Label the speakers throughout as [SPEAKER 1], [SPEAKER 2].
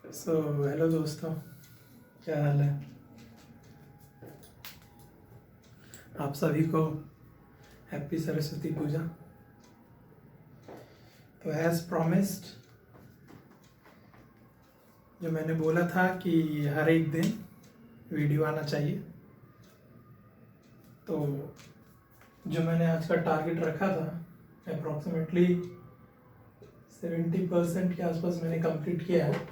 [SPEAKER 1] Hello दोस्तों, क्या हाल है। आप सभी को हैप्पी सरस्वती पूजा। तो एज प्रॉमिस्ड, जो मैंने बोला था कि हर एक दिन वीडियो आना चाहिए, तो जो मैंने आज का टारगेट रखा था अप्रॉक्सीमेटली 70% के आसपास मैंने कंप्लीट किया है।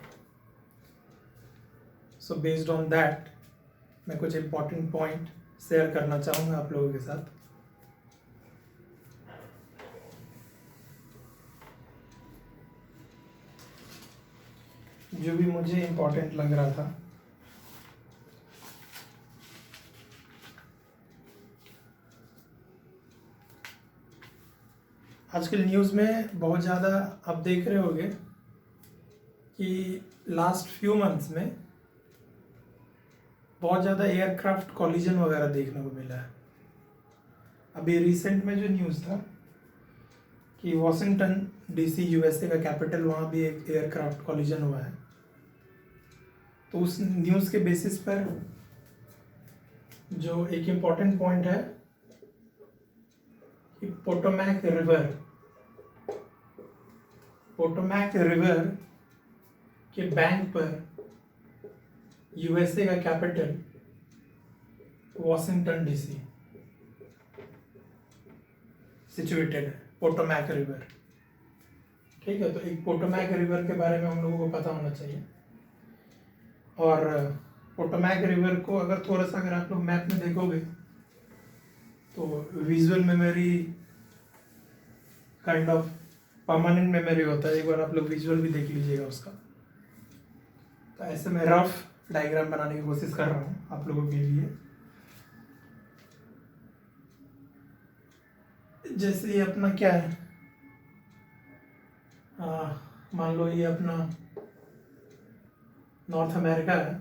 [SPEAKER 1] सो बेस्ड ऑन दैट मैं कुछ इम्पोर्टेंट पॉइंट शेयर करना चाहूँगा आप लोगों के साथ। जो भी मुझे इम्पोर्टेंट लग रहा था। आजकल न्यूज़ में बहुत ज़्यादा आप देख रहे होंगे कि लास्ट फ्यू मंथ्स में बहुत ज़्यादा एयरक्राफ्ट कॉलिजन वगैरह देखने को मिला है। अभी रिसेंट में जो न्यूज़ था कि वॉशिंगटन डीसी यूएसए का कैपिटल, वहाँ भी एक एयरक्राफ्ट कॉलिजन हुआ है। तो उस न्यूज़ के बेसिस पर जो एक इम्पॉर्टेंट पॉइंट है कि पोटोमैक रिवर के बैंक पर यूएसए का कैपिटल वॉशिंगटन डीसी सिचुएटेड है, पोटोमैक रिवर। ठीक है, तो एक पोटोमैक रिवर के बारे में हम लोगों को पता होना चाहिए। और पोटोमैक रिवर को अगर थोड़ा सा अगर आप लोग मैप में देखोगे तो visual memory kind of permanent memory होता है। एक बार आप लोग विजुअल भी देख लीजिएगा उसका। तो ऐसे मैं रफ डायग्राम बनाने की कोशिश कर रहा हूँ आप लोगों के लिए। जैसे ये अपना क्या है, मान लो ये अपना नॉर्थ अमेरिका है,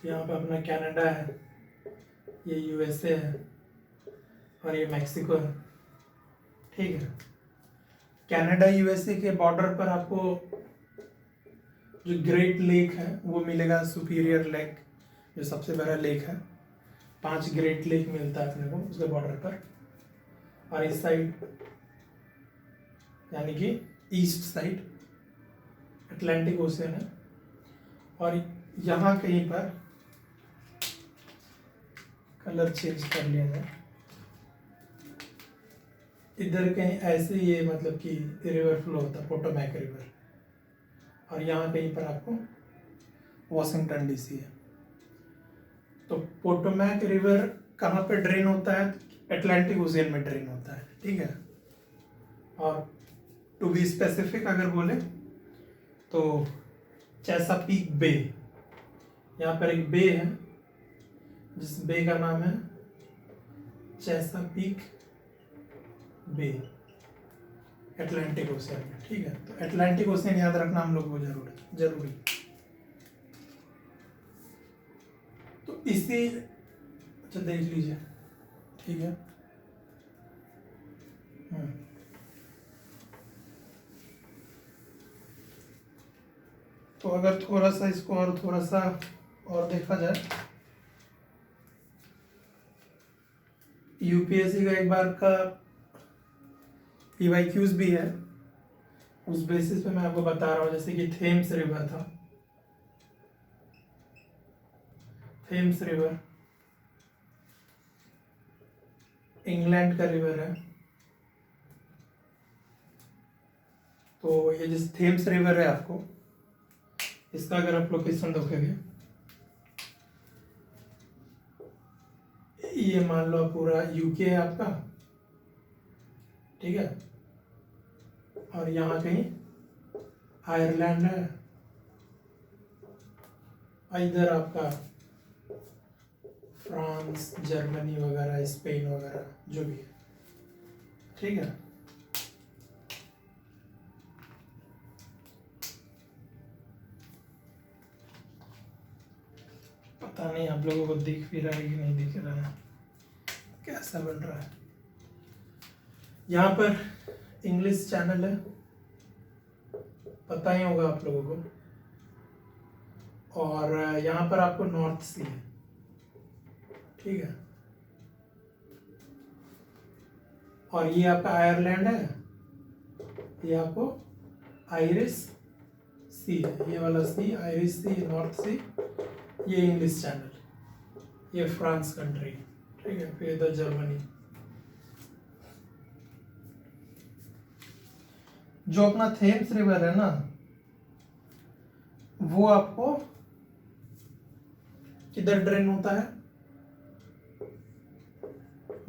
[SPEAKER 1] यहाँ पे अपना कनाडा है, ये यूएसए है और ये मैक्सिको है। ठीक है, कनाडा यूएसए के बॉर्डर पर आपको जो ग्रेट लेक है वो मिलेगा, सुपीरियर लेक जो सबसे बड़ा लेक है। 5 ग्रेट लेक मिलता है अपने को उसके बॉर्डर पर। और इस साइड यानी कि ईस्ट साइड अटलांटिक ओशियन है। और यहाँ कहीं पर कलर चेंज कर लिया जाए, इधर कहीं ऐसे ये मतलब कि रिवर फ्लो होता है, पोटोमैक रिवर। और यहाँ कहीं पर आपको वॉशिंगटन डीसी है। तो पोटोमैक रिवर कहाँ पे ड्रेन होता है? अटलांटिक ओशियन में ड्रेन होता है। ठीक है, और टू बी स्पेसिफिक अगर बोले तो चेसापीक बे, यहाँ पर एक बे है जिस बे का नाम है चेसापीक बे, अटलांटिक ओशियन में। ठीक है, तो अटलांटिक ओशियन याद रखना हम लोग को जरूरी। तो इसी, अच्छा देख लीजिए। ठीक है, तो अगर थोड़ा सा इसको और थोड़ा सा और देखा जाए, यूपीएससी का एक बार का पीवाईक्यूज भी है, उस बेसिस पे मैं आपको बता रहा हूँ। जैसे कि थेम्स रिवर था, थेम्स रिवर इंग्लैंड का रिवर है। तो ये जिस थेम्स रिवर है आपको, इसका अगर आप लोकेशन देखोगे, ये मान लो पूरा यूके है आपका। ठीक है, और यहाँ कहीं आयरलैंड है, इधर आपका फ्रांस, जर्मनी वगैरह, स्पेन वगैरह जो भी है। ठीक है, पता नहीं आप लोगों को दिख भी रहा है कि नहीं दिख रहा है, कैसा बन रहा है। यहाँ पर इंग्लिश चैनल है, पता ही होगा आप लोगों को। और यहाँ पर आपको नॉर्थ सी है, ठीक है। और ये आपका आयरलैंड है, ये आपको आयरिश सी है, ये वाला सी आयरिश सी, नॉर्थ सी, ये इंग्लिश चैनल, ये फ्रांस कंट्री, ठीक है। फिर इधर जर्मनी। जो अपना थेम्स रिवर है ना, वो आपको किधर ड्रेन होता है?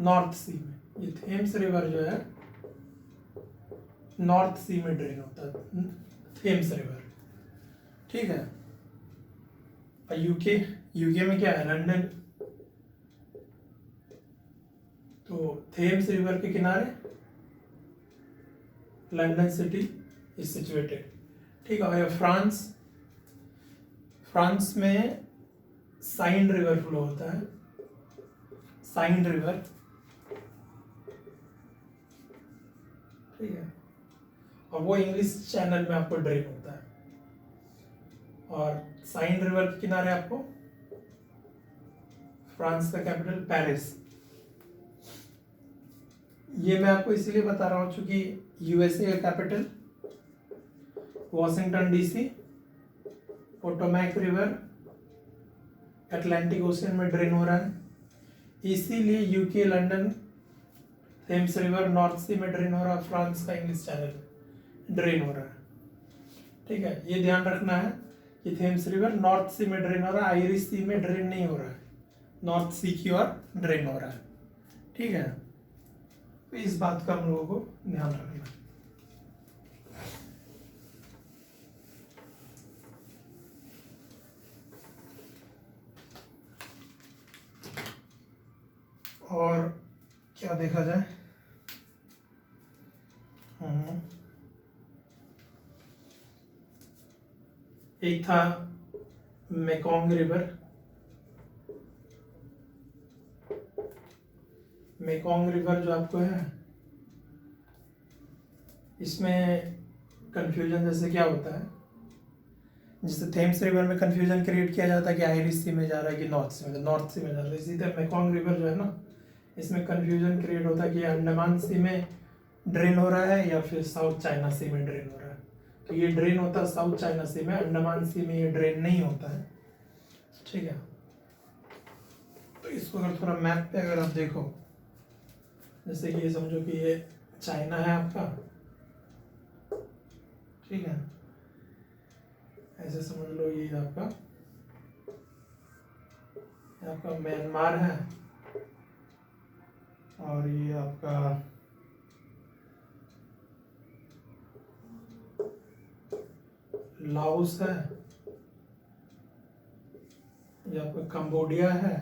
[SPEAKER 1] नॉर्थ सी में। ये थेम्स रिवर जो है नॉर्थ सी में ड्रेन होता है, थेम्स रिवर, ठीक है। और यूके, यूके में क्या है? लंदन। तो थेम्स रिवर के किनारे लंदन सिटी इज सिचुएटेड, ठीक है। और फ्रांस, फ्रांस में साइन रिवर फ्लो होता है, साइन रिवर, ठीक है। और वो इंग्लिश चैनल में आपको ड्रेन होता है। और साइन रिवर के किनारे आपको फ्रांस का कैपिटल पेरिस। ये मैं आपको इसीलिए बता रहा हूँ क्योंकि यूएसए का capital Washington DC, Potomac river Atlantic ocean में ड्रेन हो रहा है, इसीलिए UK London Thames river North Sea में ड्रेन हो रहा है, फ्रांस का इंग्लिश चैनल ड्रेन हो रहा है, ठीक है। ये ध्यान रखना है कि थेम्स रिवर नॉर्थ सी में ड्रेन हो रहा है, आयरिश सी में ड्रेन नहीं हो रहा है, नॉर्थ सी की ओर ड्रेन हो रहा है, ठीक है। तो इस बात का हम लोगों को ध्यान रखना है। और क्या देखा जाए, एक था मेकोंग रिवर। मेकोंग रिवर जो आपको है, इसमें कंफ्यूजन जैसे क्या होता है, जैसे थेम्स रिवर में कंफ्यूजन क्रिएट किया जाता है कि आयरिश सी में जा रहा है कि नॉर्थ सी में, नॉर्थ सी में जा रहा है। इसी तरह मेकोंग रिवर जो है ना, इसमें कंफ्यूजन क्रिएट होता है कि अंडमान सी में ड्रेन हो रहा है या फिर साउथ चाइना सी में ड्रेन हो रहा है। तो ये ड्रेन होता है साउथ चाइना सी में, अंडमान सी में ये ड्रेन नहीं होता है, ठीक है। तो इसको अगर थोड़ा मैप पे अगर आप देखो, जैसे कि ये समझो कि ये चाइना है आपका, ठीक है। ऐसे समझ लो ये आपका म्यांमार है, और ये आपका लाओस है, ये आपका कंबोडिया है,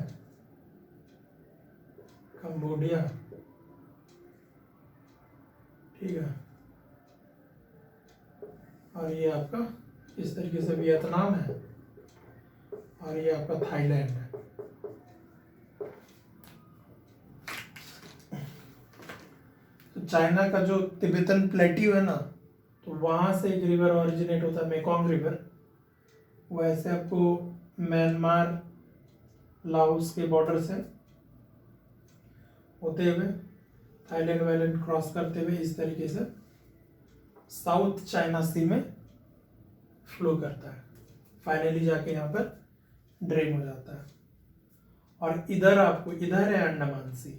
[SPEAKER 1] कंबोडिया, ठीक है। और ये आपका इस तरीके से वियतनाम है, और ये आपका थाईलैंड है। तो चाइना का जो तिब्बतन प्लेट्यू है ना, तो वहां से एक रिवर ओरिजिनेट होता है मेकोंग रिवर। वैसे आपको म्यांमार लाओस के बॉर्डर से होते हुए थाईलैंड वाईलैंड क्रॉस करते हुए इस तरीके से साउथ चाइना सी में फ्लो करता है, फाइनली जाके यहाँ पर ड्रेन हो जाता है। और इधर आपको, इधर है अंडमान सी,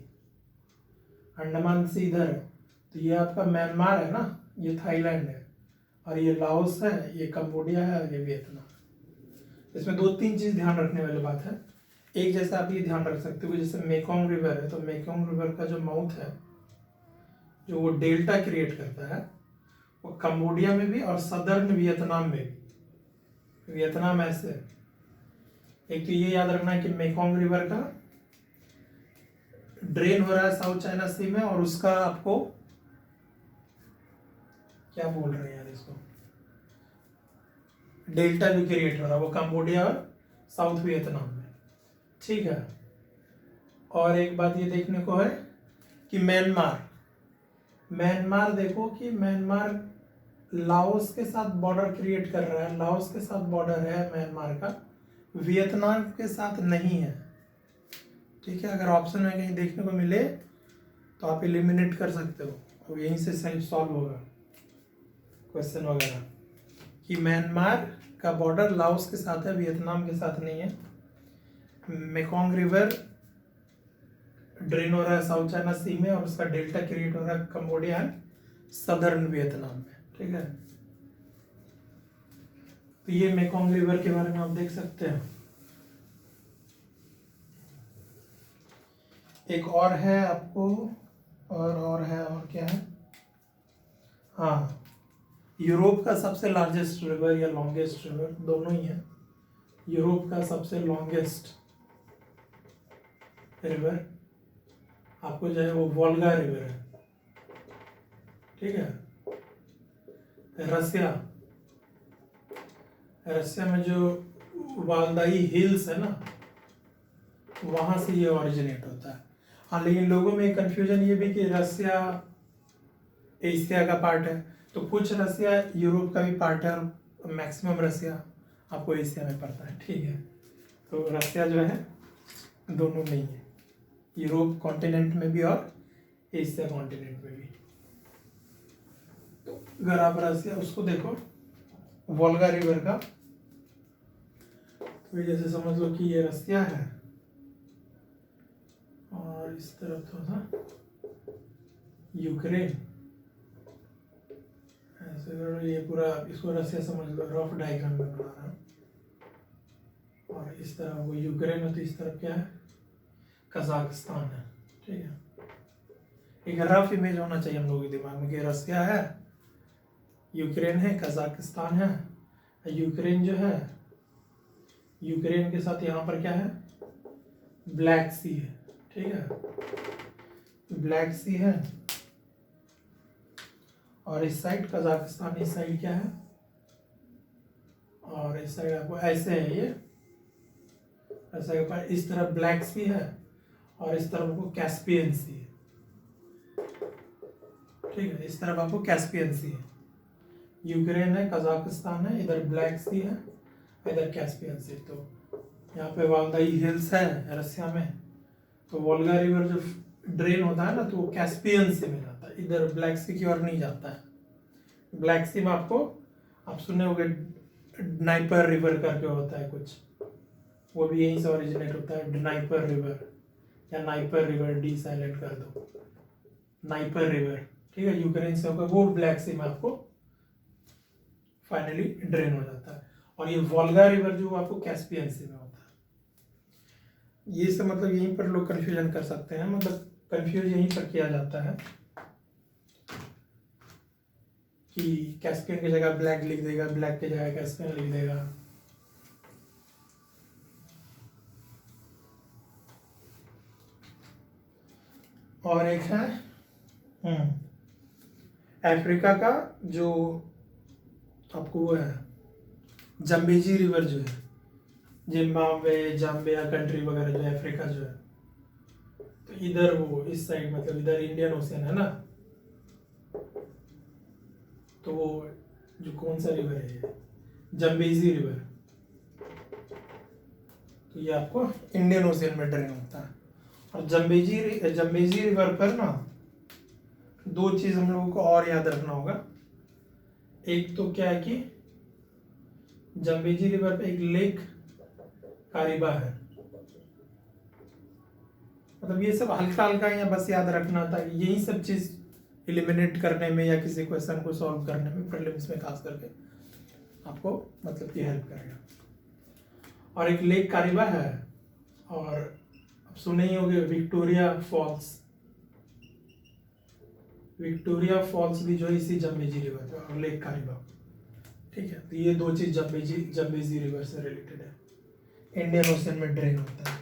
[SPEAKER 1] अंडमान सी इधर है। तो ये आपका म्यांमार है ना, ये थाईलैंड है, और ये लाओस है, ये कंबोडिया है, और ये वियतनाम। इसमें दो तीन चीज ध्यान रखने वाली बात है। एक, जैसे आप ये ध्यान रख सकते हो, जैसे मेकोंग रिवर है, तो मेकोंग रिवर का जो माउथ है, जो वो डेल्टा क्रिएट करता है, वो कंबोडिया में भी और सदर्न वियतनाम में भी। वियतनाम ऐसे, एक तो ये याद रखना है कि मेकोंग रिवर का ड्रेन हो रहा है साउथ चाइना सी में, और उसका आपको क्या बोल रहे हैं यार इसको, डेल्टा भी क्रिएट हो रहा है, वो कंबोडिया और साउथ वियतनाम में, ठीक है। और एक बात ये देखने को है कि म्यांमार, म्यांमार देखो कि म्यांमार लाओस के साथ बॉर्डर क्रिएट कर रहा है, लाओस के साथ बॉर्डर है म्यांमार का, वियतनाम के साथ नहीं है। ठीक है, अगर ऑप्शन में कहीं देखने को मिले तो आप एलिमिनेट कर सकते हो और यहीं से सही सॉल्व होगा क्वेश्चन वगैरह कि म्यांमार का बॉर्डर लाओस के साथ है, वियतनाम के साथ नहीं है। मेकोंग रिवर ड्रेन हो रहा है साउथ चाइना सी में और उसका डेल्टा क्रिएट हो रहा है कंबोडिया एंड सदर्न वियतनाम में। ठीक है, तो ये मेकोंग रिवर के बारे में आप देख सकते हैं। एक और है आपको, और है, और क्या है, हाँ, यूरोप का सबसे लार्जेस्ट रिवर या लॉन्गेस्ट रिवर, दोनों ही है। यूरोप का सबसे लॉन्गेस्ट रिवर आपको जो है वो वोल्गा रिवर है। ठीक है, रसिया में जो वालदाई हिल्स है ना, वहां से ये ओरिजिनेट होता है। हाँ, लेकिन लोगों में कंफ्यूजन ये भी कि रसिया एशिया का पार्ट है, तो कुछ रसिया यूरोप का भी पार्ट है और मैक्सिमम रसिया आपको एशिया में पड़ता है। ठीक है, तो रसिया जो है दोनों में ही है, यूरोप कॉन्टिनेंट में भी और एशिया कॉन्टिनेंट में भी। तो अगर आप रसिया उसको देखो वोल्गा रिवर का, तो जैसे समझ लो कि ये रसिया है और इस तरफ थोड़ा सा यूक्रेन, ऐसे करो, ये पूरा इसको रसिया समझ लो, रफ डायग्राम में बना रहा हूँ। और इस तरफ वो यूक्रेन है, तो इस तरफ क्या है, कजाकिस्तान है। ठीक है, एक रफ इमेज होना चाहिए हम लोगों के दिमाग में कि रसिया है, यूक्रेन है, कजाकिस्तान है। यूक्रेन जो है, यूक्रेन के साथ यहाँ पर क्या है, ब्लैक सी है। ठीक है, ब्लैक सी है और इस साइड कजाकिस्तान, इस साइड क्या है, और इस साइड आपको ऐसे है, ये ऐसे ऊपर इस तरफ ब्लैक सी है और इस तरफ आपको कैस्पियन सी है। ठीक है, इस तरफ आपको कैस्पियन सी है, यूक्रेन है, कजाकिस्तान है, इधर ब्लैक सी है, इधर कैस्पियन सी। तो यहाँ पे वालदाई हिल्स है रसिया में, तो वोल्गा रिवर जो ड्रेन होता है ना, तो वो कैस्पियन सी में जाता है, इधर ब्लैक सी की ओर नहीं जाता है। ब्लैक सी में आपको, आप सुने होंगे डनाइपर रिवर करके होता है कुछ, वो भी यहीं से ओरिजिनेट होता है, डनाइपर रिवर या नाइपर रिवर, डी साइलेंट कर दो, नाइपर रिवर। ठीक है, यूक्रेन से होकर वो ब्लैक सी में आपको फाइनली ड्रेन हो जाता है। और ये वोल्गा रिवर जो आपको कैस्पियन सी में होता है। ये सब मतलब यहीं पर लोग कंफ्यूजन कर सकते हैं, मतलब कंफ्यूज यहीं पर किया जाता है कि कैस्पियन की जगह ब्लैक लिख देगा, ब्लैक की जगह कैस्पियन लिख देगा। और एक है अफ्रीका का जो आपको वो है जम्बेजी रिवर, जो है जिम्बाब्वे, जाम्बिया कंट्री वगैरह जो है, अफ्रीका जो है, तो इधर वो इस साइड मतलब इधर इंडियन ओशियन है ना, तो वो जो कौन सा रिवर है, जम्बेजी रिवर, तो ये आपको इंडियन ओशियन में ड्रेन होता है। और जम्बेजी रिवर पर ना दो चीज हम लोगों को और याद रखना होगा। एक तो क्या है कि जम्बेजी रिवर पे एक लेक कारिबा है, मतलब ये सब हल्का हल्का या बस याद रखना था, यही सब चीज एलिमिनेट करने में या किसी क्वेश्चन को सॉल्व करने में प्रीलिम्स में खास करके आपको मतलब कि हेल्प करेगा। और एक लेक कारिबा है, और आप सुने ही होंगे विक्टोरिया फॉल्स, विक्टोरिया फॉल्स भी जो है इसी जम्बेजी रिवर पे, और लेक कारिबा। ठीक है, तो ये दो चीज जम्बेजी रिवर से रिलेटेड है, इंडियन ओशन में ड्रेन होता है।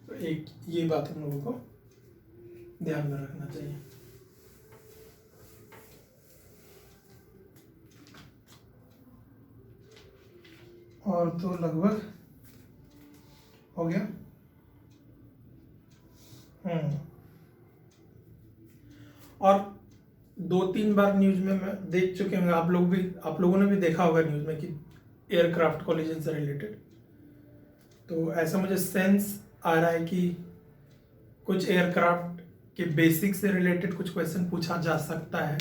[SPEAKER 1] तो एक ये बात हम लोगों को ध्यान में रखना चाहिए। और तो लगभग हो गया। और दो तीन बार न्यूज में मैं देख चुके होंगे, आप लोगों ने भी देखा होगा न्यूज में कि एयरक्राफ्ट कॉलिजन से रिलेटेड। तो ऐसा मुझे सेंस आ रहा है कि कुछ एयरक्राफ्ट के बेसिक से रिलेटेड कुछ क्वेश्चन पूछा जा सकता है।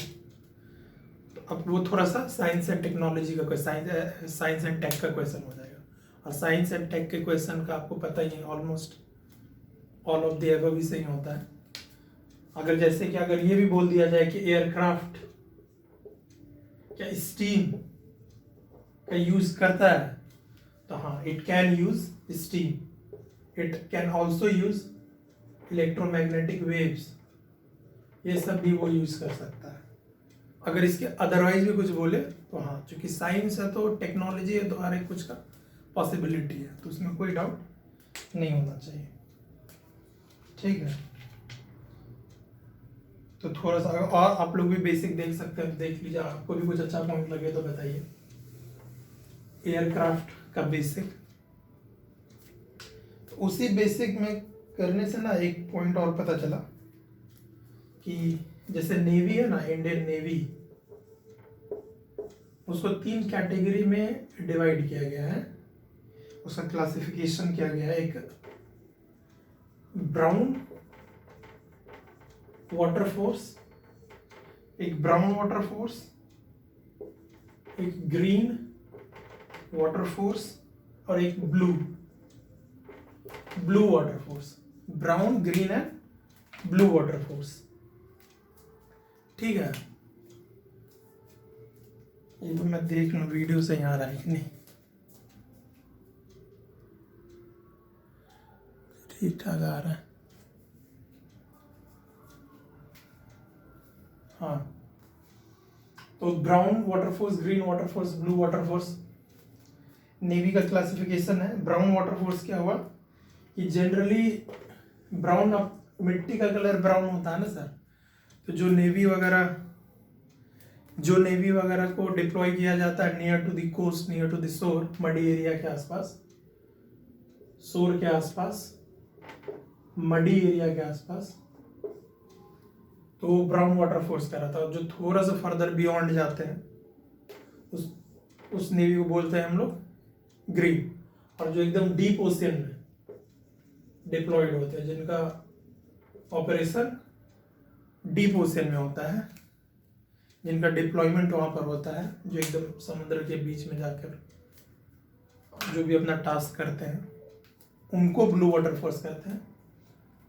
[SPEAKER 1] तो अब वो थोड़ा सा साइंस एंड टेक्नोलॉजी का साइंस एंड टेक का क्वेश्चन हो जाएगा। और साइंस एंड टेक के क्वेश्चन का आपको पता ही है, almost all of the above ही सही होता है। अगर जैसे कि अगर ये भी बोल दिया जाए कि एयरक्राफ्ट क्या स्टीम का यूज करता है, तो हाँ, it can use steam, it can also use electromagnetic waves, ये सब भी वो यूज कर सकता है। अगर इसके अदरवाइज भी कुछ बोले तो हाँ, चूंकि साइंस है तो टेक्नोलॉजी है तो हर एक कुछ का पॉसिबिलिटी है, तो उसमें कोई डाउट नहीं होना चाहिए। ठीक है, तो थोड़ा सा और आप लोग भी बेसिक देख सकते हैं, देख लीजिए, आपको भी कुछ अच्छा पॉइंट लगे तो बताइए। एयरक्राफ्ट का बेसिक, तो उसी बेसिक में करने से ना एक पॉइंट और पता चला कि जैसे नेवी है ना, इंडियन नेवी, उसको 3 कैटेगरी में डिवाइड किया गया है, उसका क्लासिफिकेशन किया गया है। एक ब्राउन वाटर फोर्स, एक ब्राउन वाटर फोर्स, एक ग्रीन वाटर फोर्स और एक blue water force. Brown, green and blue water force. ठीक है, ये तो मैं देख लूं वीडियो से यहाँ आ रहा है कि नहीं। ठीक ठाक आ रहा है, हाँ। तो brown water force, green water force, blue water force navy का क्लासिफिकेशन है। ब्राउन वाटर फोर्स क्या हुआ कि जनरली ब्राउन, मिट्टी का कलर ब्राउन होता है ना सर, तो जो नेवी वगैरह को डिप्लॉय किया जाता है near to the coast, near to the shore, muddy area के आसपास, शोर के आसपास, मडी एरिया के आसपास, तो ब्राउन वाटर फोर्स का रहता है। जो थोड़ा सा फर्दर बियॉन्ड जाते हैं उस नेवी को बोलते हैं हम लोग ग्रीन। और जो एकदम डीप ओशियन में डिप्लॉयड होते हैं, जिनका ऑपरेशन डीप ओशियन में होता है, जिनका डिप्लॉयमेंट वहां पर होता है, जो एकदम समुद्र के बीच में जाकर जो भी अपना टास्क करते हैं, उनको ब्लू वाटर फोर्स कहते हैं।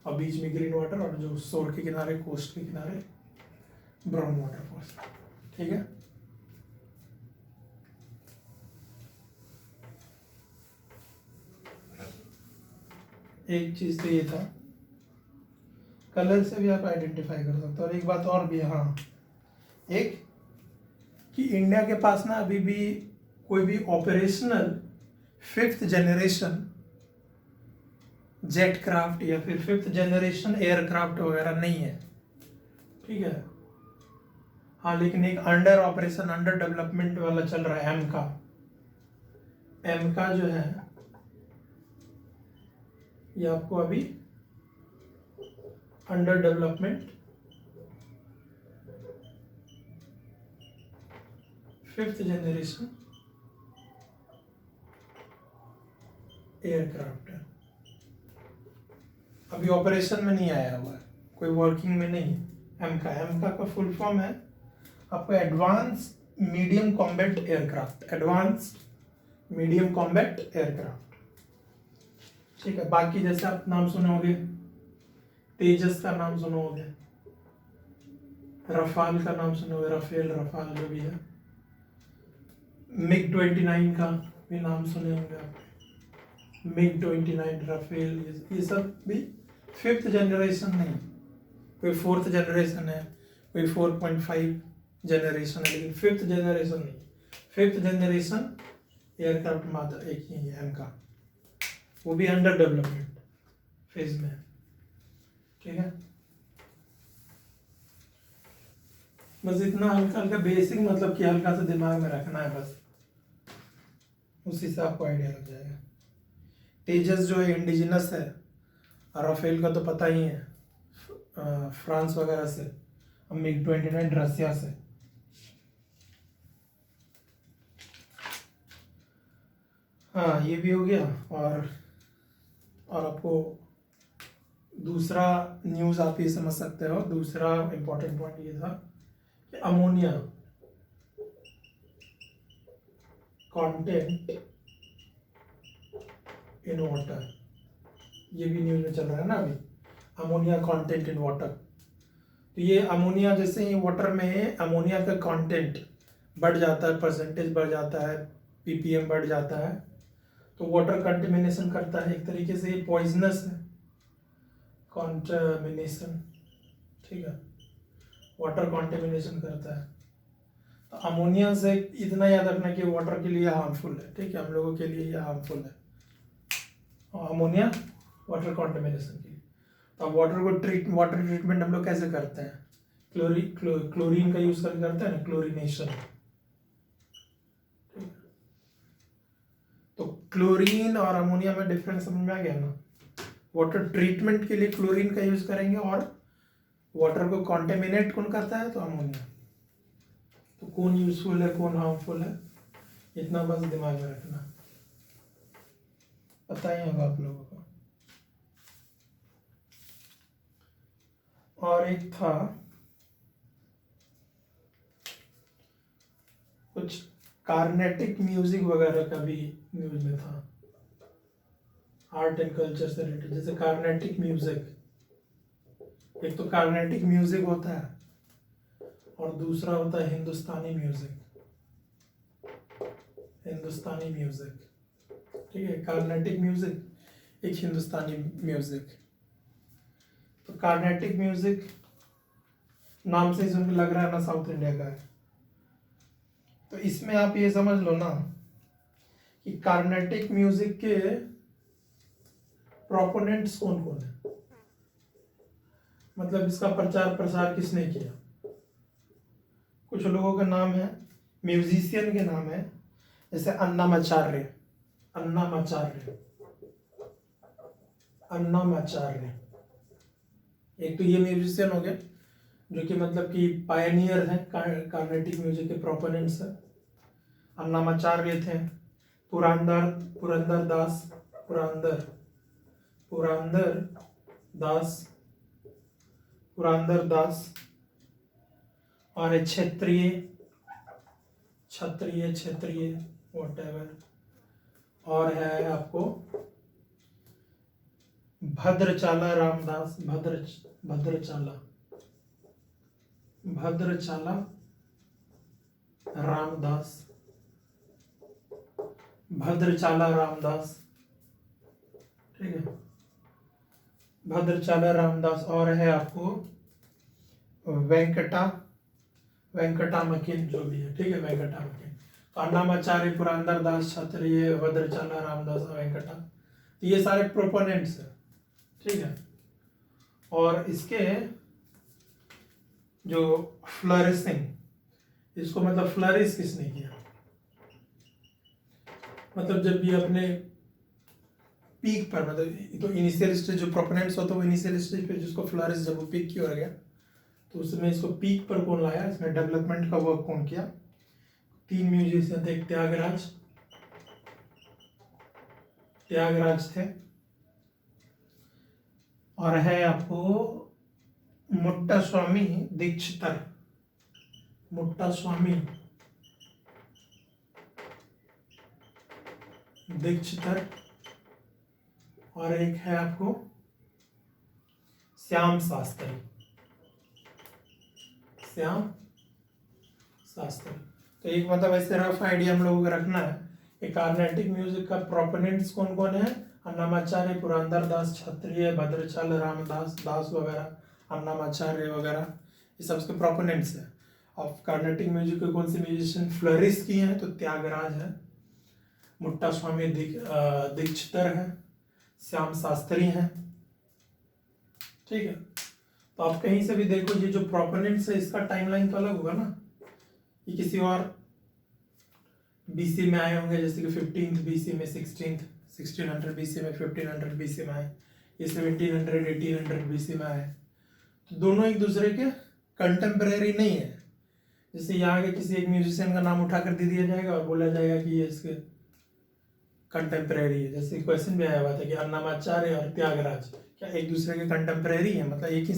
[SPEAKER 1] और बीच में ग्रीन वाटर, और जो शोर के किनारे, कोस्ट के किनारे, ब्राउन वाटर फोर्स। ठीक है, एक चीज तो ये था, कलर से भी आप आइडेंटिफाई कर सकते हो। और एक बात और भी है, हाँ, एक कि इंडिया के पास ना अभी भी कोई भी operational 5th generation jet craft या फिर 5th जनरेशन एयरक्राफ्ट वगैरह नहीं है। ठीक है, हाँ, लेकिन एक अंडर ऑपरेशन, अंडर डेवलपमेंट वाला चल रहा है, एम का जो है ये आपको अभी under development 5th generation aircraft है, अभी ऑपरेशन में नहीं आया हुआ है, कोई वर्किंग में नहीं है। एम का फुल फॉर्म है आपको advance medium combat aircraft, advance medium combat aircraft. ठीक है, बाकी जैसे आप नाम सुने होंगे, तेजस का नाम सुने होंगे, रफाल का नाम सुने होंगे, रफाल जो भी है, MiG-29 का भी नाम सुने होंगे आप, MiG-29, राफेल, ये सब भी 5th जनरेशन नहीं, कोई 4th जनरेशन है, कोई 4.5 जनरेशन है, लेकिन 5th जनरेशन नहीं। 5th जनरेशन एयरक्राफ्ट मात्र एक ही है, एम का, वो भी अंडर डेवलपमेंट फेज में है। ठीक है, बस इतना हल्का हल्का बेसिक, मतलब कि हल्का सा दिमाग में रखना है बस, उसी से आपको आइडिया लग जाएगा। तेजस जो है इंडिजिनस है, और राफेल का तो पता ही है, फ्रांस वगैरह से मिग 29 रसिया से। हाँ ये भी हो गया। और आपको दूसरा न्यूज़ आप ये समझ सकते हो, दूसरा इम्पोर्टेंट पॉइंट ये था कि अमोनिया कंटेंट इन वाटर, ये भी न्यूज़ में चल रहा है ना अभी, अमोनिया कंटेंट इन वाटर। तो ये अमोनिया जैसे ही वाटर में अमोनिया का कंटेंट बढ़ जाता है, परसेंटेज बढ़ जाता है, पीपीएम बढ़ जाता है, तो वाटर कंटेमिनेशन करता है। एक तरीके से ये पॉइजनस है, कंटेमिनेशन, ठीक है, वाटर कंटेमिनेशन करता है। तो अमोनिया से इतना याद रखना कि वाटर के लिए हार्मफुल है, ठीक है, हम लोगों के लिए ये हार्मफुल है अमोनिया वाटर कंटेमिनेशन के लिए। तो अब वाटर ट्रीटमेंट हम लोग कैसे करते हैं, क्लोरीन का यूज करके करते हैं ना, क्लोरीनेशन। तो क्लोरीन और अमोनिया में डिफरेंस समझ में आ गया ना। वाटर ट्रीटमेंट के लिए क्लोरीन का यूज करेंगे और वाटर को कॉन्टेमिनेट कौन करता है, तो अमोनिया। तो कौन यूजफुल है कौन हार्मफुल है, इतना बस दिमाग में रखना, पता ही होगा आप लोगों को। और एक था कुछ कार्नेटिक म्यूजिक वगैरह का भी न्यूज में था, आर्ट एंड कल्चर से रिलेटेड। जैसे कार्नेटिक म्यूजिक, एक तो कार्नेटिक म्यूजिक होता है और दूसरा होता है हिंदुस्तानी म्यूजिक। हिंदुस्तानी म्यूजिक, ठीक है, कार्नेटिक म्यूजिक, एक हिंदुस्तानी म्यूजिक। तो कार्नेटिक म्यूजिक नाम से ही सुन के लग रहा है ना साउथ इंडिया का है। तो इसमें आप ये समझ लो ना कि कार्नेटिक म्यूजिक के प्रोपोनेंट्स कौन कौन है, मतलब इसका प्रचार प्रसार किसने किया। कुछ लोगों का नाम है, म्यूजिशियन के नाम है, जैसे अन्नामाचार्य, एक तो ये म्यूजिशियन हो गया जो कि मतलब कि पायनियर है, कार्नेटिक म्यूजिक के प्रोपोनेंट्स है। अन्नामाचार्य थे, पुरंदर दास और क्षत्रिय व्हाटएवर। और है आपको भद्रचाला रामदास, भद्रचाला रामदास, ठीक है, भद्रचाला रामदास। और है आपको वेंकटा मकिन, जो भी है, ठीक है, वेंकटा मकिन। तो अन्नामाचार्य, पुरंदर दास, क्षत्रिय, भद्रचाला रामदास और वेंकटा, तो ये सारे प्रोपोनेंट्स है, ठीक है। और इसके जो फ्लरिशिंग, इसको मतलब फ्लरिश किसने किया, मतलब जब भी अपने पीक पर, मतलब तो इनिशियल स्टेज जो प्रोपोनेंट्स होता है वो इनिशियल स्टेज पे जिसको फ्लरिश, जब वो पीक की ओर गया तो उसमें इसको पीक पर कौन लाया, इसमें डेवलपमेंट का वर्क कौन किया। 3 म्यूजिशियन थे, एक त्यागराज थे, और है आपको मुट्टास्वामी दीक्षितर, और एक है आपको श्याम शास्त्री। तो एक मतलब ऐसे रफ आइडिया हम लोगों को रखना है कि कार्नेटिक म्यूजिक का प्रोपोनेंट्स कौन कौन है, अन्नामाचार्य, पुरंदर दास, क्षत्रिय, भद्रचाल दास वगैरह, अन्नामाचार्य वगैरह, ये सब उसके प्रोपोनेंट्स है। और कार्नेटिक म्यूजिक के कौन से म्यूजिशियन फ्लरिश किए हैं, तो त्यागराज है, मुट्टास्वामी दीक्षितर है, श्याम शास्त्री हैं, ठीक है। तो आप कहीं से भी देखो, ये जो प्रोपोनेंट्स है इसका टाइमलाइन तो अलग होगा ना, ये किसी और बीसी में आए होंगे, जैसे कि 15th बीसी में, 1600 बीसी में, 1500 बीसी में आए, ये 1700 1800 बीसी में आए। तो दोनों एक दूसरे के कंटेम्परेरी नहीं है। जैसे यहाँ के किसी एक म्यूजिशियन का नाम उठाकर दे दिया जाएगा और बोला जाएगा कि ये इसके कंटेम्परेरी है। जैसे क्वेश्चन भी आया हुआ था कि अन्नामाचार्य और त्यागराज क्या एक दूसरे के कंटेम्परेरी है, मतलब एक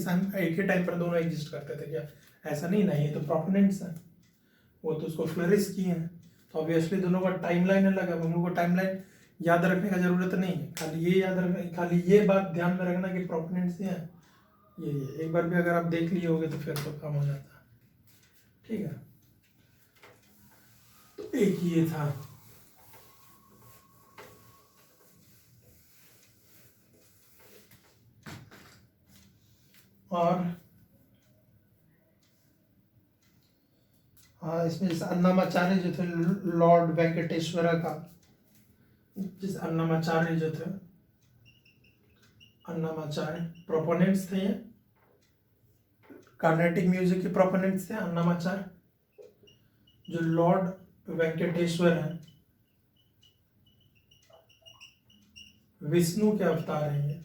[SPEAKER 1] ही टाइम पर दोनों एग्जिस्ट करते थे क्या? ऐसा नहीं ना, ये तो प्रोपोनेंट्स हैं, वो तो उसको फ्लरिश किए हैं, तो ऑब्वियसली दोनों का टाइमलाइन अलग है। हम लोग को टाइमलाइन याद रखने का जरूरत नहीं है, खाली ये याद रखना, खाली ये बात ध्यान में रखना कि प्रोपोनेंट्स हैं ये एक बार भी अगर आप देख लिए होगे तो फिर तो काम हो जाता है। ठीक है, तो एक ये था। और हाँ, इसमें जैसे अन्नामाचार्य जो थे लॉर्ड वेंकटेश्वरा का, जिस अन्नामाचार्य जो थे, अन्नामाचार्य प्रोपोनेंट्स थे, ये कार्नेटिक म्यूजिक के प्रोपोनेंट्स थे अन्नामाचार्य। जो लॉर्ड वेंकटेश्वर हैं, विष्णु के अवतार हैं, ये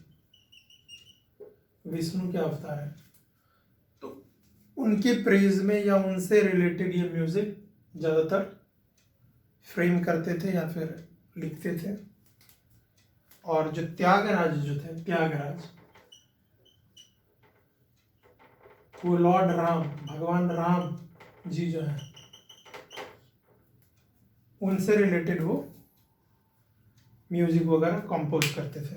[SPEAKER 1] विष्णु के अवतार हैं, तो उनके प्रेज में या उनसे रिलेटेड ये म्यूजिक ज़्यादातर फ्रेम करते थे या फिर लिखते थे। और जो त्यागराज जो थे, त्यागराज वो लॉर्ड राम, भगवान राम जी जो हैं, उनसे रिलेटेड वो म्यूजिक वगैरह कंपोज करते थे।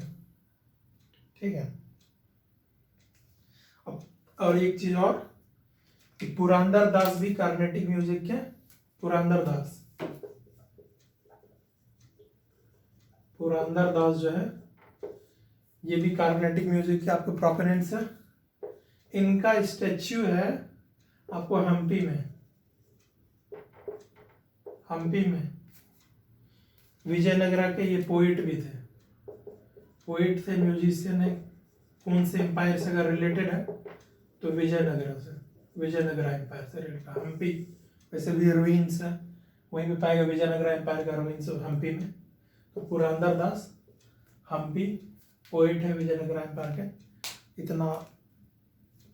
[SPEAKER 1] ठीक है, अब और एक चीज और कि पुरंदर दास भी कार्नेटिक म्यूजिक के, पुरंदर दास जो है ये भी कार्नेटिक म्यूजिक के आपके प्रोपोनेंट्स है। इनका स्टैच्यू है आपको हम्पी में। विजयनगरा के ये पोइट भी थे, पोइट थे, म्यूजिशियन है। कौन से एम्पायर से अगर रिलेटेड है तो विजयनगरा एम्पायर से रिलेटेड। हम्पी वैसे भी रूइंस है, वहीं पे पाएगा विजयनगरा एम्पायर का रूइंस हम्पी में। तो पुरंदर दास हम्पी पोइट है विजयनगरा एम्पायर के, इतना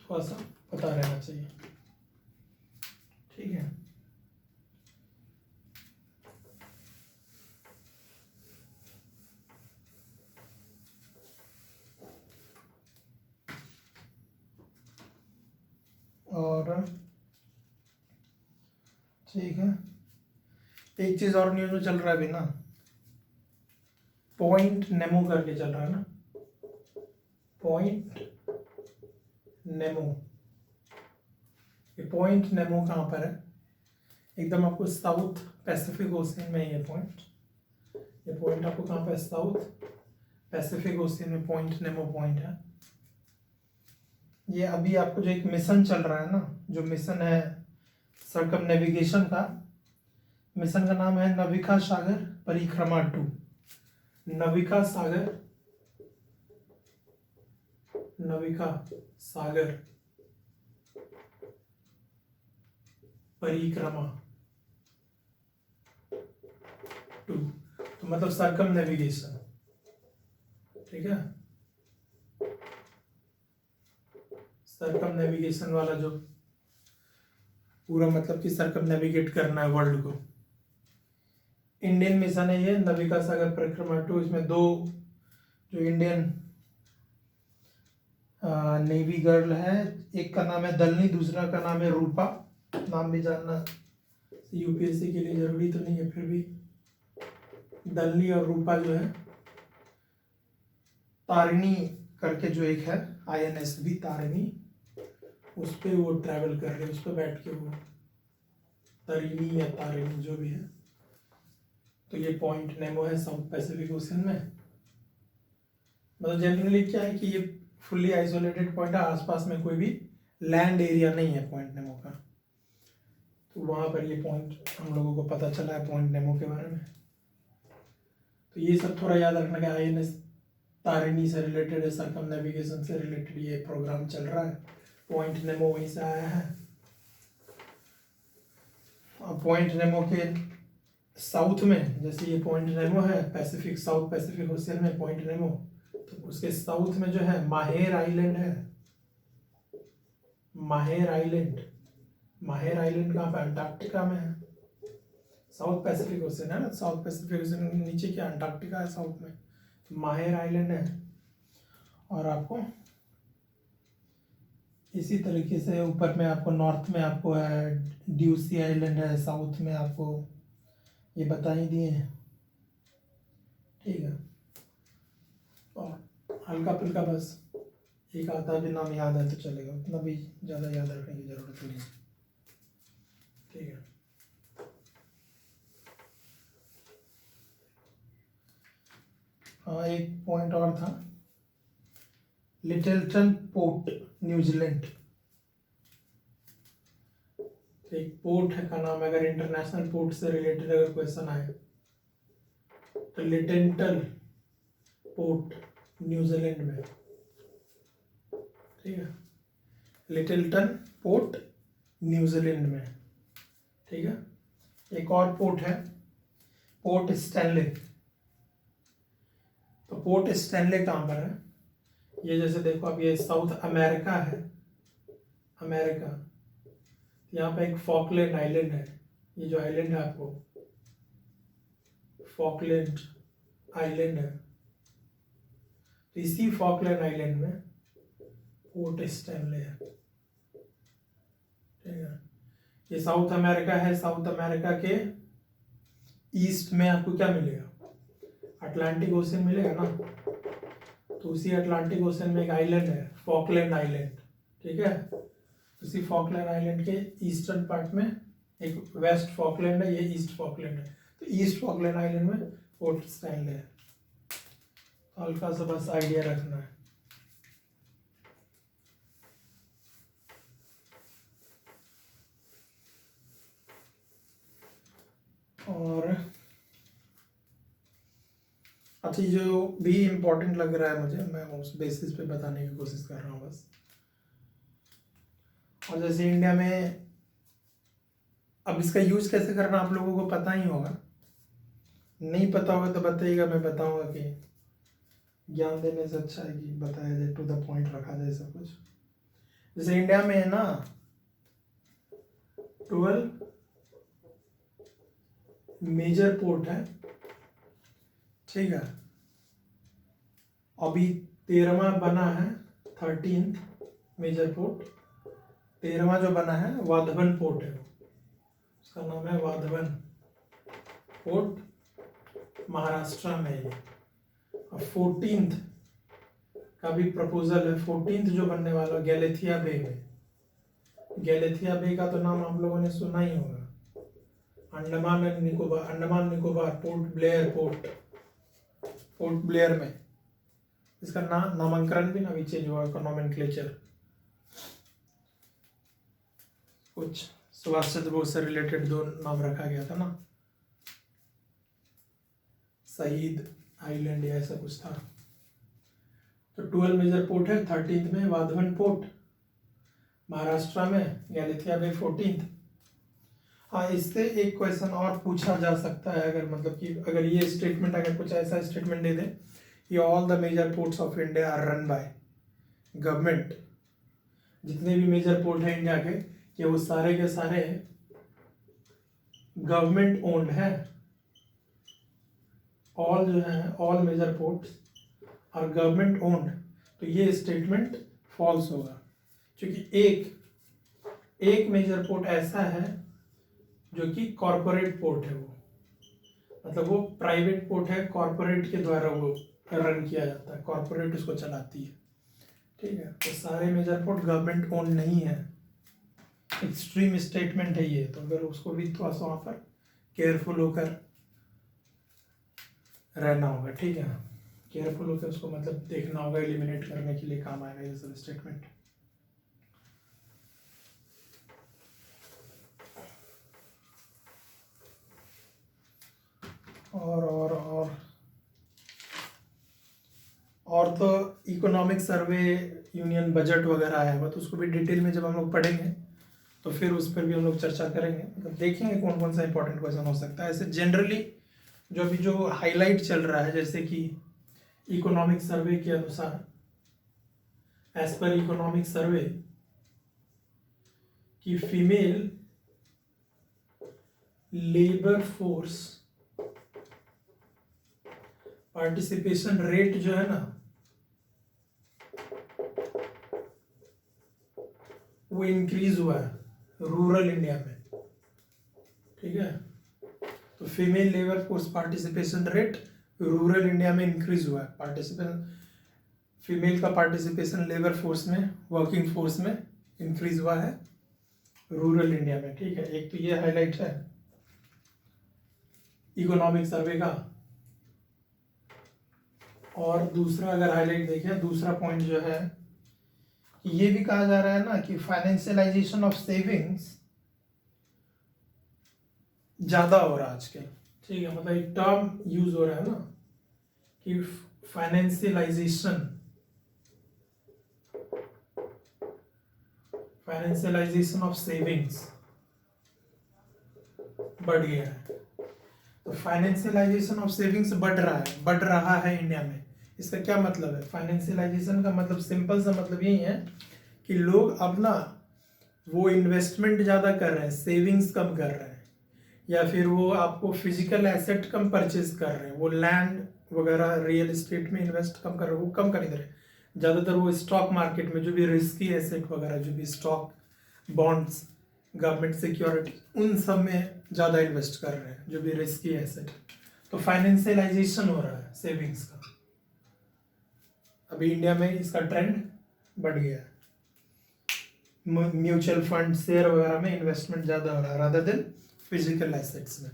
[SPEAKER 1] थोड़ा सा पता रहना चाहिए। ठीक है, और ठीक है, एक चीज और न्यूज में चल रहा है अभी ना, पॉइंट नेमो करके चल रहा है ना, पॉइंट नेमो। ये पॉइंट नेमो कहाँ पर है? एकदम आपको साउथ पैसिफिक ओशियन में ये पॉइंट आपको कहाँ पर? साउथ पैसिफिक ओशियन में पॉइंट नेमो पॉइंट है। ये अभी आपको जो एक मिशन चल रहा है ना, जो मिशन है सर्कमनेविगेशन का, मिशन का नाम है नविका सागर परिक्रमा 2। नविका सागर परिक्रमा 2, तो मतलब सर्कम नेविगेशन। ठीक है, सर्कम नेविगेशन वाला जो पूरा मतलब कि सर्कम नेविगेट करना है वर्ल्ड को, इंडियन मिशन है ये नविका सागर परिक्रमा 2। इसमें 2 जो इंडियन नेवी गर्ल है, एक का नाम है दलनी, दूसरा का नाम है रूपा। नाम भी जानना यूपीएससी के लिए जरूरी तो नहीं है, फिर भी दलनी और रूपा जो है, तारिणी करके जो एक है INS भी तारिणी, उस पर वो ट्रैवल कर रहे हैं, उस पर बैठ के वो तारिणी या तारिणी जो भी है। तो ये पॉइंट नेमो है साउथ पैसिफिक ओशियन में। मतलब जनरली क्या है कि ये फुल्ली आइसोलेटेड पॉइंट है, आसपास में कोई भी लैंड एरिया नहीं है पॉइंट नेमो का। तो वहाँ पर ये पॉइंट हम लोगों को पता चला है पॉइंट नेमो के बारे में। तो ये सब थोड़ा याद रखना कि INS तारिणी से रिलेटेड है, सर्कम नेविगेशन से रिलेटेड ये प्रोग्राम चल रहा है। पॉइंट नेमो वहीं से आया है। और पॉइंट नेमो के साउथ में, जैसे ये पॉइंट नेमो है पैसिफिक, साउथ पैसिफिक ओशियन में पॉइंट नेमो, तो उसके साउथ में जो है माहेर आइलैंड है। माहेर आइलैंड, माहेर आइलैंड कहाँ पे? अंटार्कटिका में है। साउथ पैसिफिक ओशन है ना, साउथ पैसिफिक ओशन के नीचे क्या अंटार्कटिका है साउथ में, तो माहेर आइलैंड है। और आपको इसी तरीके से ऊपर में आपको नॉर्थ में आपको है ड्यूसी आइलैंड है, साउथ में आपको ये बता ही दिए हैं, ठीक है। और हल्का फुल्का बस एक आता भी नाम याद है तो चलेगा, उतना भी ज़्यादा याद रखने की ज़रूरत नहीं, ठीक है। हाँ एक पॉइंट और था, लिटिलटन पोर्ट न्यूजीलैंड, एक पोर्ट है का नाम है। अगर इंटरनेशनल पोर्ट से रिलेटेड अगर क्वेश्चन आए तो लिटिलटन पोर्ट न्यूजीलैंड में, ठीक है। लिटिलटन पोर्ट न्यूजीलैंड में, ठीक है। एक और पोर्ट है पोर्ट स्टैनले, तो पोर्ट स्टैनले कहाँ पर है? ये जैसे देखो अब ये साउथ अमेरिका है, अमेरिका, यहाँ पे एक फॉकलैंड आइलैंड है, ये जो आइलैंड है आपको फॉकलैंड आइलैंड है, तो इसी फॉकलैंड आइलैंड में पोर्ट स्टैनले है, ठीक है। ये साउथ अमेरिका है, साउथ अमेरिका के ईस्ट में आपको क्या मिलेगा? अटलांटिक ओशन मिलेगा ना, तो उसी अटलांटिक ओशन में एक आइलैंड है फॉकलैंड आइलैंड, ठीक है। उसी फॉकलैंड आइलैंड के ईस्टर्न पार्ट में एक वेस्ट फॉकलैंड है, ये ईस्ट फॉकलैंड है, तो ईस्ट फॉकलैंड आइलैंड में पोर्ट स्टैनले है, तो हल्का सा बस आइडिया रखना है। और अच्छा जो भी इम्पोर्टेंट लग रहा है मुझे, मैं उस बेसिस पे बताने की कोशिश कर रहा हूँ बस। और जैसे इंडिया में अब इसका यूज कैसे करना आप लोगों को पता ही होगा, नहीं पता होगा तो बताइएगा, मैं बताऊंगा कि ज्ञान देने से अच्छा है कि बताया जाए, टू द पॉइंट रखा जाए सब कुछ। जैसे इंडिया में है ना 12 मेजर पोर्ट है, ठीक है। अभी 13वां बना है, 13th मेजर पोर्ट, 13वां जो बना है वाधवन पोर्ट है, उसका नाम है वाधवन पोर्ट, महाराष्ट्र में है। और 14th का भी प्रपोजल है, 14th जो बनने वाला गैलेथिया बे में, गैलेथिया बे का तो नाम आप लोगों ने सुना ही होगा, Andaman and Nicobar, Andaman Nicobar, port Blair port, port Blair में। इसका नामकरण भी अभी चेंज हुआ, नॉमेनक्लेचर कुछ सुभाष चंद्र बोस से रिलेटेड दो नाम रखा गया था ना, शहीद आइलैंड या ऐसा कुछ था। तो 12 मेजर पोर्ट है, 13th में वाधवन पोर्ट महाराष्ट्र में, गैलेथिया बे 14th। हाँ इससे एक क्वेश्चन और पूछा जा सकता है, अगर मतलब कि अगर ये स्टेटमेंट, अगर कुछ ऐसा स्टेटमेंट दे दे कि all the major ports of India are run by government, जितने भी मेजर पोर्ट हैं इंडिया के, कि वो सारे के सारे गवर्नमेंट ओन्ड है, ऑल जो है ऑल मेजर पोर्ट्स और गवर्नमेंट ओन्ड, तो ये स्टेटमेंट फॉल्स होगा, क्योंकि एक मेजर पोर्ट ऐसा है जो कि कॉरपोरेट पोर्ट है, वो मतलब वो प्राइवेट पोर्ट है, कॉरपोरेट के द्वारा वो रन किया जाता है, कॉरपोरेट उसको चलाती है, ठीक है। तो सारे मेजर पोर्ट गवर्नमेंट ओन नहीं है, एक्सट्रीम स्टेटमेंट है ये, तो अगर उसको भी थोड़ा सा वहाँ पर केयरफुल होकर रहना होगा, ठीक है। केयरफुल होकर उसको मतलब देखना होगा, एलिमिनेट करने के लिए काम आएगा ये सब स्टेटमेंट। और तो इकोनॉमिक सर्वे यूनियन बजट वगैरह आया हुआ, तो उसको भी डिटेल में जब हम लोग पढ़ेंगे तो फिर उस पर भी हम लोग चर्चा करेंगे, मतलब देखेंगे कौन कौन सा इंपॉर्टेंट क्वेश्चन हो सकता है। ऐसे जनरली जो अभी जो हाईलाइट चल रहा है, जैसे कि इकोनॉमिक सर्वे के अनुसार, एज पर इकोनॉमिक सर्वे कि female labour force participation rate जो है ना वो इंक्रीज हुआ है रूरल इंडिया में, ठीक है। तो female labour force participation rate rural India में इंक्रीज हुआ है। पार्टिसिपेशन फीमेल का पार्टिसिपेशन लेबर फोर्स में, वर्किंग फोर्स में इंक्रीज हुआ है रूरल इंडिया में, ठीक है। एक तो ये हाईलाइट है इकोनॉमिक सर्वे का। और दूसरा अगर हाईलाइट देखें, दूसरा पॉइंट जो है ये भी कहा जा रहा है ना कि फाइनेंशियलाइजेशन ऑफ सेविंग्स ज्यादा हो रहा है आजकल, ठीक है। मतलब एक टर्म यूज हो रहा है ना कि फाइनेंशियलाइजेशन ऑफ सेविंग्स बढ़ गया है। तो फाइनेंशियलाइजेशन ऑफ सेविंग्स बढ़ रहा है इंडिया में। इसका क्या मतलब है? फाइनेंशियलाइजेशन का मतलब सिंपल सा मतलब यही है कि लोग अपना वो इन्वेस्टमेंट ज़्यादा कर रहे हैं, सेविंग्स कम कर रहे हैं, या फिर वो आपको फिजिकल एसेट कम परचेज कर रहे हैं, वो लैंड वगैरह रियल एस्टेट में इन्वेस्ट कम कर रहे हैं, वो कम खरीद रहे हैं। ज़्यादातर वो स्टॉक मार्केट में जो भी रिस्की एसेट वगैरह, जो भी स्टॉक, बॉन्ड्स, गवर्नमेंट सिक्योरिटी, उन सब में ज़्यादा इन्वेस्ट कर रहे हैं, जो भी रिस्की एसेट। तो फाइनेंशियलाइजेशन हो रहा है सेविंग्स का। अभी इंडिया में इसका ट्रेंड बढ़ गया है। म्यूचुअल फंड, शेयर वगैरह में इन्वेस्टमेंट ज़्यादा हो रहा है रादर देन फिजिकल एसेट्स में।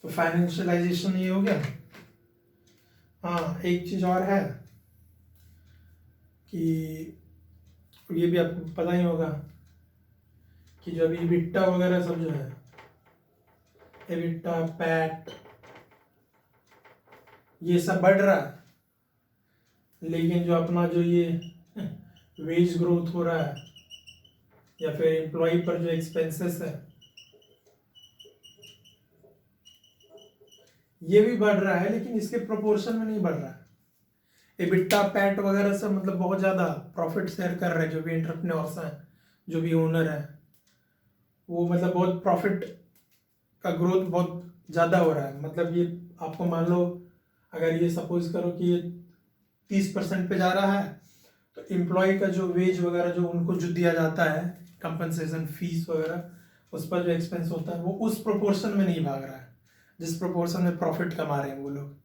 [SPEAKER 1] तो फाइनेंशियलाइजेशन ये हो गया। हाँ, एक चीज और है कि ये भी आपको पता ही होगा कि जो अभी EBITDA वगैरह सब जो है, EBITDA, पैट, ये सब बढ़ रहा है, लेकिन जो अपना जो ये वेज ग्रोथ हो रहा है या फिर एम्प्लॉय पर जो एक्सपेंसेस है ये भी बढ़ रहा है, लेकिन इसके प्रोपोर्शन में नहीं बढ़ रहा है। EBITDA, पैट वगैरह सब मतलब बहुत ज़्यादा प्रॉफिट शेयर कर रहे हैं जो भी एंटरप्रेन्योर्स हैं, जो भी ओनर हैं, वो मतलब बहुत प्रॉफिट का ग्रोथ बहुत ज़्यादा हो रहा है। मतलब ये आपको मान लो, अगर ये सपोज करो कि ये 30% पे जा रहा है, तो एम्प्लॉय का जो वेज वगैरह जो उनको जो दिया जाता है, कंपनसेशन फीस वगैरह, उस पर जो एक्सपेंस होता है वो उस प्रोपोर्शन में नहीं भाग रहा है जिस प्रोपोर्शन में प्रॉफिट कमा रहे हैं वो लोग,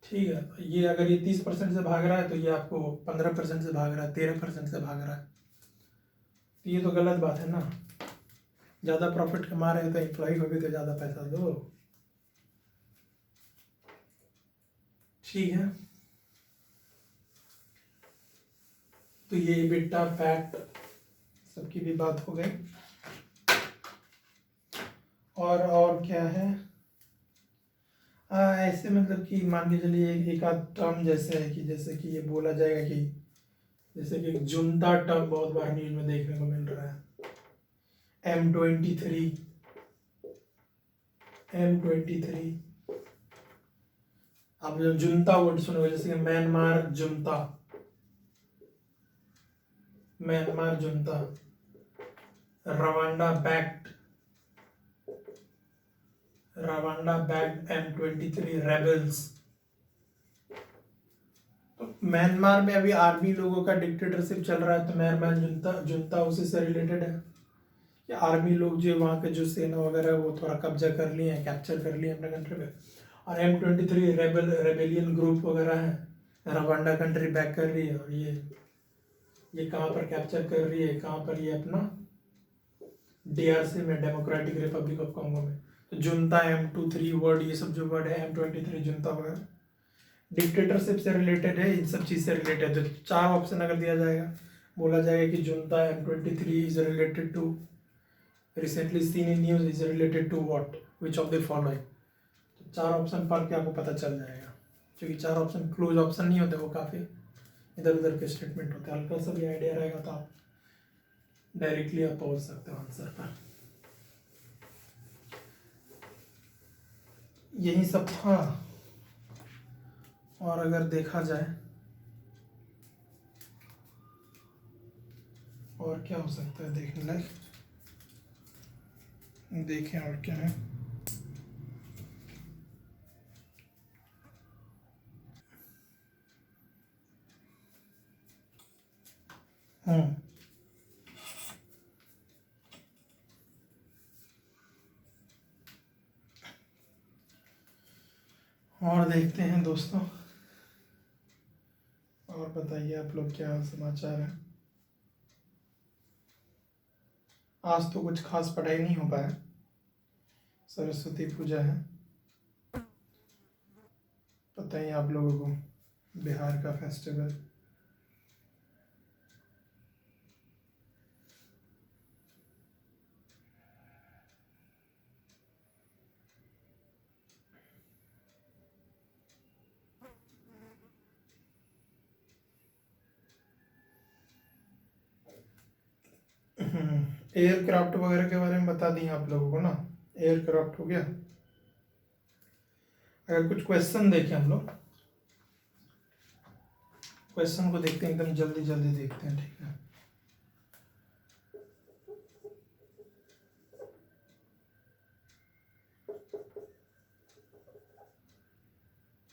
[SPEAKER 1] ठीक है। तो ये अगर ये 30% से भाग रहा है तो ये आपको 15% से भाग रहा है, 13% से भाग रहा है, तो ये तो गलत बात है ना। ज़्यादा प्रॉफिट कमा रहे हैं तो एम्प्लॉय को भी तो ज़्यादा पैसा दो, ठीक है। तो ये EBITDA, पैट सबकी भी बात हो गई। और क्या है, ऐसे मतलब कि मान के चलिए एक आध टर्म जैसे है कि जैसे कि ये बोला जाएगा कि जैसे कि जुंता टर्म बहुत बार न्यूज में देखने को मिल रहा है, M23। आप जो जुंता वर्ड सुनोगे, जैसे कि Myanmar junta, Rwanda backed M23 rebels. तो म्यांमार में अभी आर्मी लोगों का डिक्टेटरशिप चल रहा है, तो म्यांमार जुंता उसी से रिलेटेड है कि आर्मी लोग जो वहाँ के जो सेना वगैरह है वो थोड़ा कब्जा कर लिए हैं, कैप्चर कर लिए अपने कंट्री में। और M23 रेबेलियन ग्रुप वगैरह है, रवांडा कंट्री बैक कर रही है। और ये कहाँ पर कैप्चर कर रही है, कहाँ पर ये अपना DRC में, डेमोक्रेटिक रिपब्लिक ऑफ कॉन्गो में। तो जुंता, M23 वर्ड, ये सब जो वर्ड है M23 जुंता वगैरह डिक्टेटरशिप से रिलेटेड है, इन सब चीज़ से रिलेटेड है। तो 4 ऑप्शन अगर दिया जाएगा, बोला जाएगा कि junta M23 is related to, recently seen in news, is related to what, which of the following. तो 4 ऑप्शन पढ़ के आपको पता चल जाएगा, क्योंकि 4 ऑप्शन क्लोज ऑप्शन नहीं होते, वो काफ़ी इधर उधर के स्टेटमेंट होते हैं। हल्का सा भी आइडिया रहेगा तो आप डायरेक्टली आप पहुंच सकते हो आंसर पर। यही सब था। और अगर देखा जाए और क्या हो सकता है देखने लायक, देखें और क्या है। और देखते हैं दोस्तों, और बताइए आप लोग क्या समाचार है। आज तो कुछ खास पढ़ाई नहीं हो पाया, सरस्वती पूजा है, पता ही आप लोगों को, बिहार का फेस्टिवल। एयरक्राफ्ट वगैरह के बारे में बता दिए आप लोगों को ना, एयरक्राफ्ट हो गया। अगर कुछ क्वेश्चन देखें हम लोग, क्वेश्चन को देखते हैं, एकदम जल्दी जल्दी देखते हैं, ठीक है।